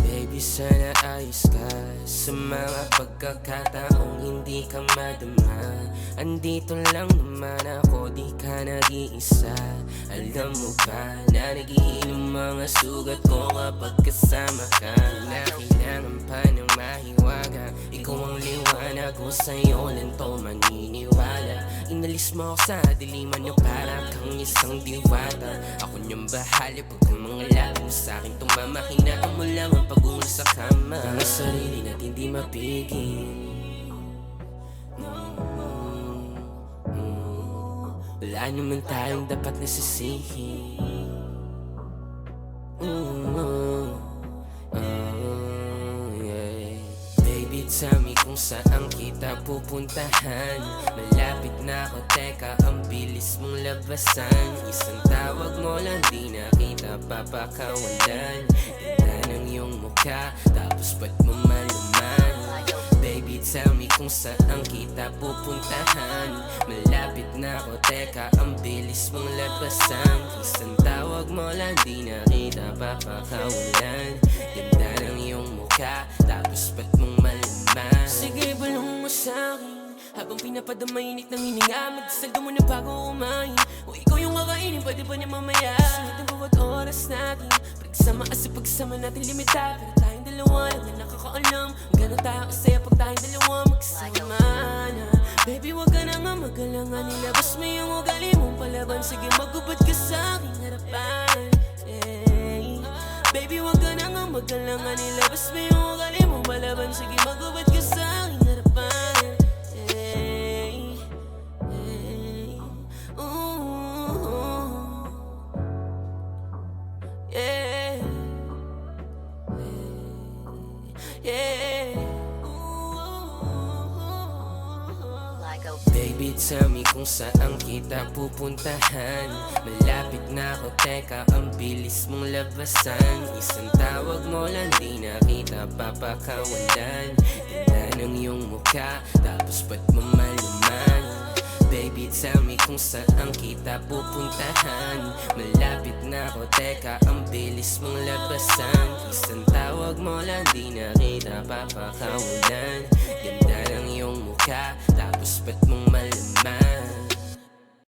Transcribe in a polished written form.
Baby, sana ayos ka sa mga pagkakataong hindi ka madama. Andito lang naman ako, di ka nag-iisa. Alam mo ba na nagiinom mga sugat ko kapag kasama ka? Na kailangan pa ng mahiwaga, ikaw ang liwanag ko, sa'yo lang to maniniwala. Inalis mo ako sa diliman niyo para kang isang diwata. Ako niyang bahala pag ang mga labi mo sa'kin tumama. Hinaan mo lang ang pag-uwi sa kama. Mga sarili natin di mapigil. Wala naman tayong dapat nasisihi. Yeah. Baby, tell me kung saan kita pupuntahan. Malapit na ako, teka, ang bilis mong labasan. Isang tawag mo lang, di na kita papakawalan. Ganda ng iyong mukha, tapos ba't mo malaman? Baby, tell me kung saan kita pupuntahan. Malapit na ako, teka, ang bilis mong labasan. Isang tawag mo lang, di na kita papakawalan. Ganda ng iyong mukha, tapos ba't mong malaman? Sige, bulong mo sa'kin habang pinapadama init ng hininga. Magsaldo mo na bago kumain, o ikaw yung kakainin, pwede ba niya mamaya? Sulit ang bawat oras natin, pagsama kasi pagsama natin limitado. Pero tayong dalawa lang na nakakaalam gano'n tayo kasaya pag tayong dalawa magsama na. Baby, wag ka na nga magalangan, nilabas mo yung ugali mong palaban. Sige, magubad ka sa aking harapan. Hey. Baby, wag ka na nga magalangan, nilabas mo yung ugali mong palaban. Sige, magubad ka sa aking harapan. Hey. Hey. Ooh. Yeah. Yeah. Baby, tell me kung saan kita pupuntahan. Malapit na ako, teka, ang bilis mong labasan. Isang tawag mo lang, di na kita papakawalan. Ganda ng iyong mukha, tapos ba't mo malaman? Baby, tell me kung saan kita pupuntahan. Malapit na ako, teka, ang bilis mong labasan. Isang tawag mo lang, di na kita papakawalan. Ganda ng iyong mukha, tapos ba't mong malaman?